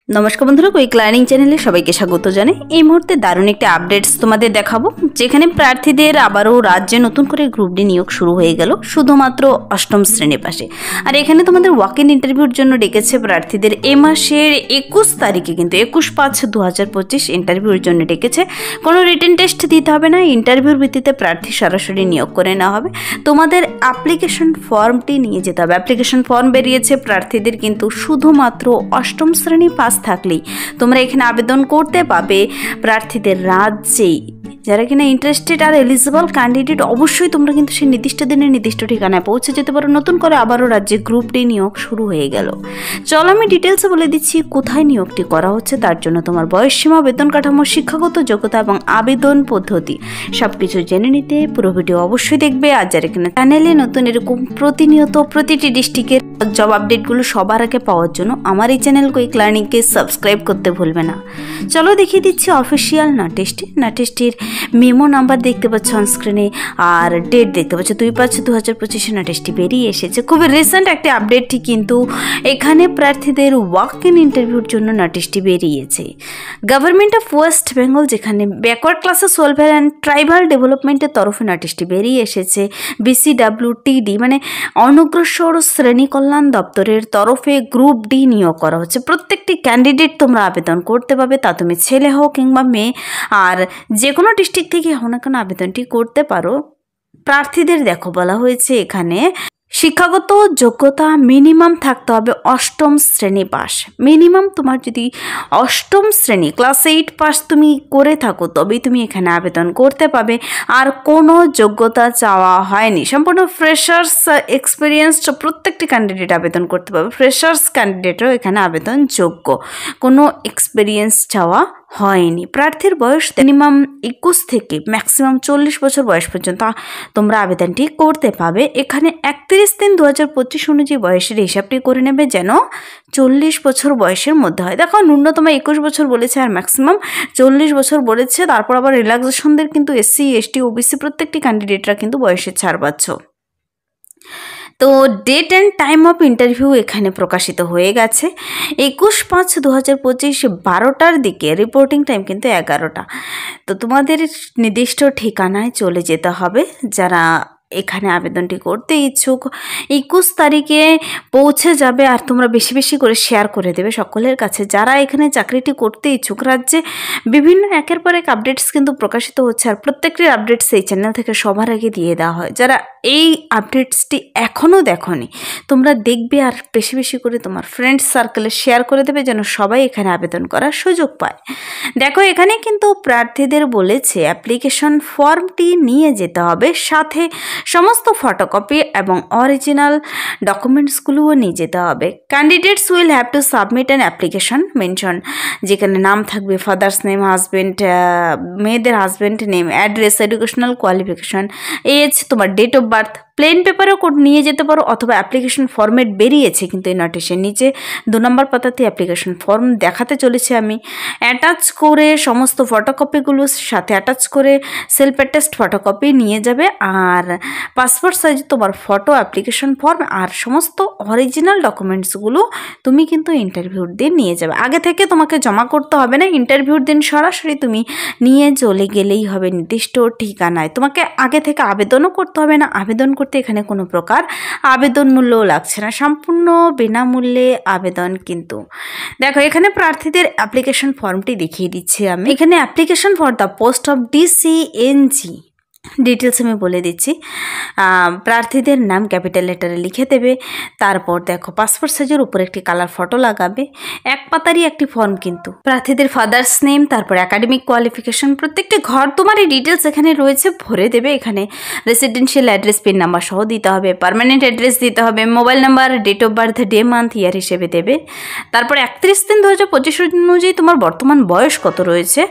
নমস্কার বন্ধুরা, quick learning চ্যানেলে সবাইকে স্বাগত জানাই। এই মুহূর্তে দারুণ একটা আপডেটস তোমাদের দেখাবো, যেখানে প্রার্থীদের আবারও রাজ্যে নতুন করে গ্রুপ ডি নিয়োগ শুরু হয়ে গেল শুধুমাত্র অষ্টম শ্রেণী পাশে। আর এখানে তোমাদের ওয়াক ইন ইন্টারভিউর জন্য ডেকেছে প্রার্থীদের এ মাসের 21 তারিখে, কিন্তু 21/5/2025 ইন্টারভিউর জন্য ডেকেছে। কোনো রিটেন টেস্ট দিতে হবে না, ইন্টারভিউর ভিত্তিতে প্রার্থী সরাসরি নিয়োগ করে নেওয়া হবে। তোমাদের অ্যাপ্লিকেশন ফর্মটি নিয়ে যেতে হবে। অ্যাপ্লিকেশন ফর্ম বেরিয়েছে প্রার্থীদের, কিন্তু শুধুমাত্র অষ্টম শ্রেণী পাস থাকলেই তোমরা এখানে আবেদন করতে পাবে। প্রার্থীদের রাজ্যেই যারা কিনা ইন্টারেস্টেড আর এলিজিবল ক্যান্ডিডেট, অবশ্যই তোমরা কিন্তু সেই নির্দিষ্ট দিনের নির্দিষ্ট ঠিকানায় পৌঁছে যেতে পারো। নতুন করে আবারও রাজ্যে গ্রুপ ডি নিয়োগ শুরু হয়ে গেল। চলো আমি ডিটেলসে বলে দিচ্ছি কোথায় নিয়োগটি করা হচ্ছে। তার জন্য তোমার বয়সসীমা, বেতন কাঠামো, শিক্ষাগত যোগ্যতা এবং আবেদন পদ্ধতি সবকিছু জেনে নিতে পুরো ভিডিও অবশ্যই দেখবে। আর যারা কিনা চ্যানেলে নতুন এরকম প্রতিনিয়ত প্রতিটি ডিস্ট্রিক্টের জব আপডেটগুলো সবার আগে পাওয়ার জন্য আমার এই চ্যানেল কুইক লার্নিংকে সাবস্ক্রাইব করতে ভুলবে না। চলো দেখিয়ে দিচ্ছি অফিসিয়াল নাটেস্টির মেমো নাম্বার দেখতে পাচ্ছ অনস্ক্রিনে, আর ডেট দেখতে পাচ্ছ 2/5/2025 নাটেস্টি বেরিয়ে এসেছে। খুবই রিসেন্ট একটি আপডেটটি, কিন্তু এখানে প্রার্থীদের ওয়াক ইন ইন্টারভিউর জন্য নাটেস্টি বেরিয়েছে। গভর্নমেন্ট অফ ওয়েস্ট বেঙ্গল, যেখানে backward classes welfare and tribal ডেভেলপমেন্টের তরফে নাটেস্টি বেরিয়ে এসেছে। BCWTD মানে অনগ্রসর শ্রেণী কল্যাণ দপ্তরের তরফে গ্রুপ ডি নিয়োগ করা হচ্ছে। প্রত্যেকটি ক্যান্ডিডেট তোমরা আবেদন করতে পারবে, তা তুমি ছেলে হোক কিংবা মেয়ে, আর যে কোনো ডিস্ট্রিক্ট থেকে হোক না কেন আবেদনটি করতে পারো। প্রার্থীদের দেখো বলা হয়েছে এখানে শিক্ষাগত যোগ্যতা মিনিমাম থাকতে হবে অষ্টম শ্রেণী পাস। মিনিমাম তোমার যদি অষ্টম শ্রেণী ক্লাস 8 পাস তুমি করে থাকো, তবেই তুমি এখানে আবেদন করতে পারবে। আর কোনো যোগ্যতা চাওয়া হয়নি, সম্পূর্ণ ফ্রেশার্স এক্সপিরিয়েন্সড প্রত্যেকটি ক্যান্ডিডেট আবেদন করতে পারবে। ফ্রেশার্স ক্যান্ডিডেটও এখানে আবেদন যোগ্য, কোনো এক্সপিরিয়েন্স চাওয়া হয়নি। প্রার্থীর বয়স মিনিমাম 21 থেকে ম্যাক্সিমাম 40 বছর বয়স পর্যন্ত তোমরা আবেদনটি করতে পাবে। এখানে 31/3/2025 অনুযায়ী বয়সের হিসাবটি করে নেবে যেন 40 বছর বয়সের মধ্যে হয়। দেখো ন্যূনতম 21 বছর বলেছে আর ম্যাক্সিমাম 40 বছর বলেছে। তারপর আবার রিল্যাক্সেশনদের কিন্তু SC ST OBC প্রত্যেকটি ক্যান্ডিডেটরা কিন্তু বয়সের ছাড় পাচ্ছ। তো date and time of interview এখানে প্রকাশিত হয়ে গেছে। 21/5/2025 12টার দিকে, রিপোর্টিং টাইম কিন্তু 11টা। তো তোমাদের নির্দিষ্ট ঠিকানায় চলে যেতে হবে যারা এখানে আবেদনটি করতে ইচ্ছুক। 21 তারিখে পৌঁছে যাবে, আর তোমরা বেশি বেশি করে শেয়ার করে দেবে সকলের কাছে যারা এখানে চাকরিটি করতে ইচ্ছুক। রাজ্যে বিভিন্ন একের পর এক আপডেটস কিন্তু প্রকাশিত হচ্ছে, আর প্রত্যেকটির আপডেটস এই চ্যানেল থেকে সবার আগে দিয়ে দেওয়া হয়। যারা এই আপডেটসটি এখনও দেখোনি, তোমরা দেখবে আর বেশি বেশি করে তোমার ফ্রেন্ডস সার্কেলে শেয়ার করে দেবে যেন সবাই এখানে আবেদন করার সুযোগ পায়। দেখো এখানে কিন্তু প্রার্থীদের বলেছে অ্যাপ্লিকেশন ফর্মটি নিয়ে যেতে হবে, সাথে সমস্ত ফটোকপি এবং অরিজিনাল ডকুমেন্টসগুলোও নিয়ে যেতে হবে। Candidates will have to submit an application mention, যেখানে নাম থাকবে ফাদার্স নেম, হাজব্যান্ড, মেয়েদের husband name, address, educational qualification, age, তোমার ডেট অফ বার্থ। প্লেন পেপারও নিয়ে যেতে পারো, অথবা অ্যাপ্লিকেশন ফর্মেট বেরিয়েছে কিন্তু এই নোটিশের নিচে 2 নম্বর পাতাতে অ্যাপ্লিকেশন ফর্ম দেখাতে চলেছে আমি। অ্যাটাচ করে সমস্ত ফটোকপিগুলো সাথে অ্যাটাচ করে সেলফ অ্যাটেস্ট ফটোকপি নিয়ে যাবে, আর পাসপোর্ট সাইজ তোমার ফটো, অ্যাপ্লিকেশন ফর্ম আর সমস্ত অরিজিনাল ডকুমেন্টসগুলো তুমি কিন্তু ইন্টারভিউর দিন নিয়ে যাবে। আগে থেকে তোমাকে জমা করতে হবে না, ইন্টারভিউর দিন সরাসরি তুমি নিয়ে চলে গেলেই হবে নির্দিষ্ট ঠিকানায়। তোমাকে আগে থেকে আবেদনও করতে হবে না। আবেদন করতে এখানে কোনো প্রকার আবেদন মূল্যও লাগছে না, সম্পূর্ণ বিনামূল্যে আবেদন। কিন্তু দেখো এখানে প্রার্থীদের অ্যাপ্লিকেশন ফর্মটি দেখিয়ে দিচ্ছি আমি। এখানে application for the post of DCNG details আমি বলে দিচ্ছি। প্রার্থীদের নাম ক্যাপিটাল লেটারে লিখে দেবে। তারপর দেখো পাসপোর্ট সাইজের উপর একটি কালার ফটো লাগাবে। এক পাতারই একটি ফর্ম কিন্তু। প্রার্থীদের ফাদার্স নেম, তারপর একাডেমিক কোয়ালিফিকেশন, প্রত্যেকটি ঘর তোমার এই ডিটেলস এখানে রয়েছে ভরে দেবে। এখানে রেসিডেন্সিয়াল অ্যাড্রেস, পিন নাম্বার সহ দিতে হবে, পার্মানেন্ট অ্যাড্রেস দিতে হবে, mobile number, date of birth, day, month, year হিসেবে দেবে। তারপর 31/3/2025 অনুযায়ী তোমার বর্তমান বয়স কত রয়েছে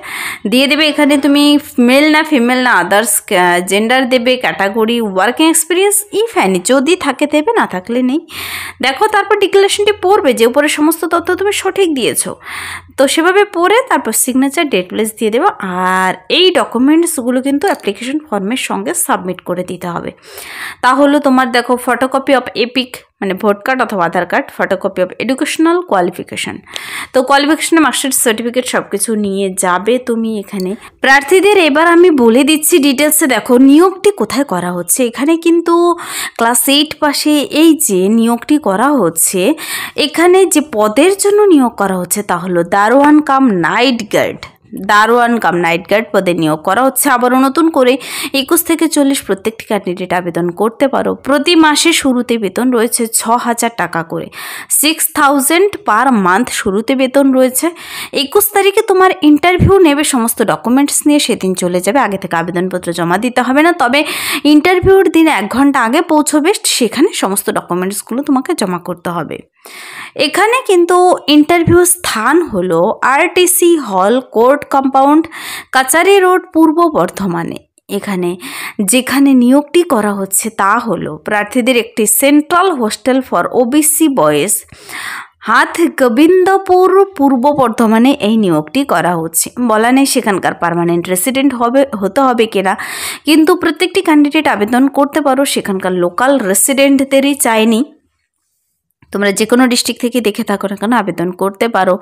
দিয়ে দেবে। এখানে তুমি মেল না ফিমেল না আদার্স জেন্ডার দেবে, category, working experience if any যদি থাকে দেবে, না থাকলে নেই। দেখো তারপর ডিক্লারেশনটি পড়বে যে উপরে সমস্ত তথ্য তুমি সঠিক দিয়েছো, তো সেভাবে পড়ে তারপর সিগনেচার, ডেট, প্লেস দিয়ে দেবো। আর এই ডকুমেন্টসগুলো কিন্তু অ্যাপ্লিকেশন ফর্মের সঙ্গে সাবমিট করে দিতে হবে। তাহলে তোমার দেখো ফটোকপি অফ এপিক মানে ভোট কার্ড অথবা Aadhaar card, photocopy of educational qualification. তো কোয়ালিফিকেশান, মার্কশিট, সার্টিফিকেট সব কিছু নিয়ে যাবে তুমি এখানে। প্রার্থীদের এবার আমি বলে দিচ্ছি ডিটেলসে। দেখো নিয়োগটি কোথায় করা হচ্ছে। এখানে কিন্তু ক্লাস 8 পাশে এই যে নিয়োগটি করা হচ্ছে, এখানে যে পদের জন্য নিয়োগ করা হচ্ছে তা হলো দারোয়ান কাম নাইট গার্ড। দারোয়ান কাম নাইট গার্ড পদে নিয়োগ করা হচ্ছে। আবারও নতুন করে 21 থেকে 40 প্রত্যেকটি ক্যান্ডিডেট আবেদন করতে পারো। প্রতি মাসে শুরুতে বেতন রয়েছে 6,000 টাকা করে, 6,000 পার মান্থ শুরুতে বেতন রয়েছে। 21 তারিখে তোমার ইন্টারভিউ নেবে, সমস্ত ডকুমেন্টস নিয়ে সেদিন চলে যাবে। আগে থেকে আবেদনপত্র জমা দিতে হবে না, তবে ইন্টারভিউর দিন 1 ঘন্টা আগে পৌঁছবে, সেখানে সমস্ত ডকুমেন্টসগুলো তোমাকে জমা করতে হবে। এখানে কিন্তু ইন্টারভিউ স্থান হলো আরটিসি হল, কোর্ট কম্পাউন্ড, কাচারি রোড, পূর্ব বর্ধমানে। এখানে যেখানে নিয়োগটি করা হচ্ছে তা হলো প্রার্থীদের একটি central hostel for OBC boys, হাত গোবিন্দপুর, পূর্ব বর্ধমানে এই নিয়োগটি করা হচ্ছে। বলা নেই সেখানকার পার্মানেন্ট রেসিডেন্ট হতে হবে কিনা, কিন্তু প্রত্যেকটি ক্যান্ডিডেট আবেদন করতে পারো। সেখানকার লোকাল রেসিডেন্টদেরই চায়নি, তোমরা যে কোনো ডিস্ট্রিক্ট থেকে দেখে থাকো না কেন আবেদন করতে পারো।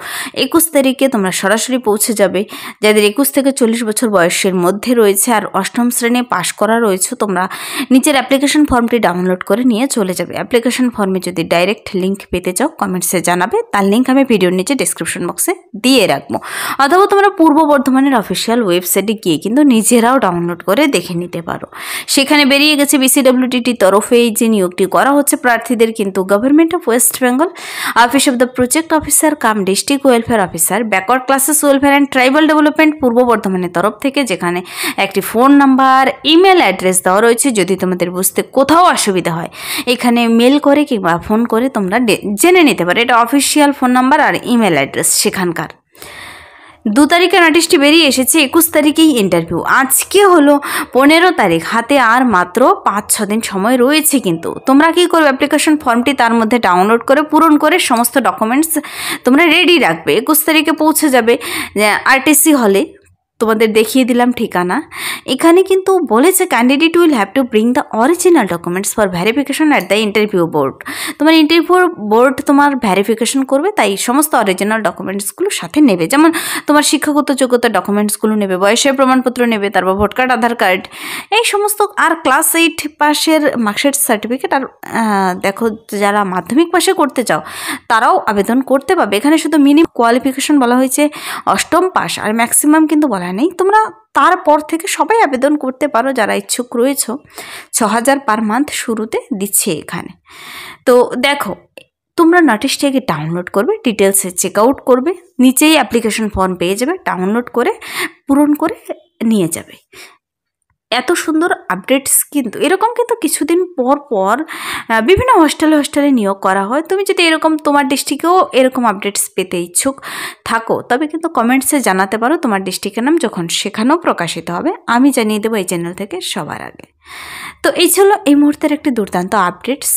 21 তারিখে তোমরা সরাসরি পৌঁছে যাবে। যাদের 21 থেকে 40 বছর বয়সের মধ্যে রয়েছে আর 8ম শ্রেণী পাশ করা রয়েছে, তোমরা নিচের অ্যাপ্লিকেশন ফর্মটি ডাউনলোড করে নিয়ে চলে যাবে। অ্যাপ্লিকেশন ফর্মে যদি ডাইরেক্ট লিঙ্ক পেতে চাও কমেন্টসে জানাবে, তার লিঙ্ক আমি ভিডিওর নিচে ডিসক্রিপশন বক্সে দিয়ে রাখবো। অথবা তোমরা পূর্ব বর্ধমানের অফিসিয়াল ওয়েবসাইটে গিয়ে কিন্তু নিজেরাও ডাউনলোড করে দেখে নিতে পারো। সেখানে বেরিয়ে গেছে BCWTT তরফে এই যে নিয়োগটি করা হচ্ছে প্রার্থীদের, কিন্তু government of West Bengal, office of the project officer come district welfare officer, backward classes welfare and tribal development, পূর্ব বর্ধমানের তরফ থেকে, যেখানে একটি ফোন নাম্বার, ইমেল অ্যাড্রেস দেওয়া রয়েছে। যদি তোমাদের বুঝতে কোথাও অসুবিধা হয় এখানে মেল করে কিংবা ফোন করে তোমরা জেনে নিতে পারো। এটা অফিসিয়াল ফোন নাম্বার আর ইমেল অ্যাড্রেস সেখানকার। 2 তারিখে নোটিশটি বেরিয়ে এসেছে, 21 তারিখেই ইন্টারভিউ। আজকে হলো 15 তারিখ, হাতে আর মাত্র 5-6 দিন সময় রয়েছে। কিন্তু তোমরা কী করবে, অ্যাপ্লিকেশন ফর্মটি তার মধ্যে ডাউনলোড করে পূরণ করে সমস্ত ডকুমেন্টস তোমরা রেডি রাখবে। 21 তারিখে পৌঁছে যাবে আরটিসি হলে। তোমাদের দেখিয়ে দিলাম ঠিকানা। এখানে কিন্তু বলেছে candidate will have to bring the original documents for verification at the interview board. তোমার ইন্টারভিউ বোর্ড তোমার ভ্যারিফিকেশন করবে, তাই সমস্ত অরিজিনাল ডকুমেন্টসগুলো সাথে নেবে। যেমন তোমার শিক্ষাগত যোগ্যতা ডকুমেন্টসগুলো নেবে, বয়সের প্রমাণপত্র নেবে, তারপর ভোট কার্ড, আধার কার্ড, এই সমস্ত। আর ক্লাস 8 পাশের মার্কশিট, সার্টিফিকেট। আর দেখো যারা মাধ্যমিক পাশে করতে চাও তারাও আবেদন করতে পারবে। এখানে শুধু মিনিমাম কোয়ালিফিকেশন বলা হয়েছে 8ম পাস, আর ম্যাক্সিমাম কিন্তু বলা নেই। তোমরা তারপর থেকে সবাই আবেদন করতে পারো যারা ইচ্ছুক রয়েছ। 6,000 পার মান্থ শুরুতে দিচ্ছে এখানে। তো দেখো তোমরা নোটিশটি আগে ডাউনলোড করবে, ডিটেলসে চেক আউট করবে, নিচেই অ্যাপ্লিকেশন ফর্ম পেয়ে যাবে, ডাউনলোড করে পূরণ করে নিয়ে যাবে। এত সুন্দর আপডেটস কিন্তু এরকম কিন্তু কিছুদিন পর পর বিভিন্ন হোস্টেলে নিয়োগ করা হয়। তুমি যদি এরকম তোমার ডিস্ট্রিক্টেও এরকম আপডেটস পেতে ইচ্ছুক থাকো, তবে কিন্তু কমেন্টসে জানাতে পারো তোমার ডিস্ট্রিক্টের নাম, যখন সেখানেও প্রকাশিত হবে আমি জানিয়ে দেবো এই চ্যানেল থেকে সবার আগে। তো এই ছিল এই মুহূর্তের একটি দুর্দান্ত আপডেটস।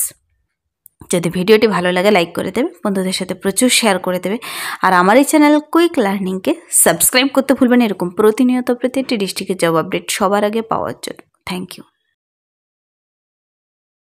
যদি ভিডিওটি ভালো লাগে লাইক করে দেবে, বন্ধুদের সাথে প্রচুর শেয়ার করে দেবে, আর আমার এই চ্যানেল কুইক লার্নিংকে সাবস্ক্রাইব করতে ভুলবেন এরকম প্রতিনিয়ত প্রতিটি ডিস্ট্রিক্টের জব আপডেট সবার আগে পাওয়ার জন্য। Thank you.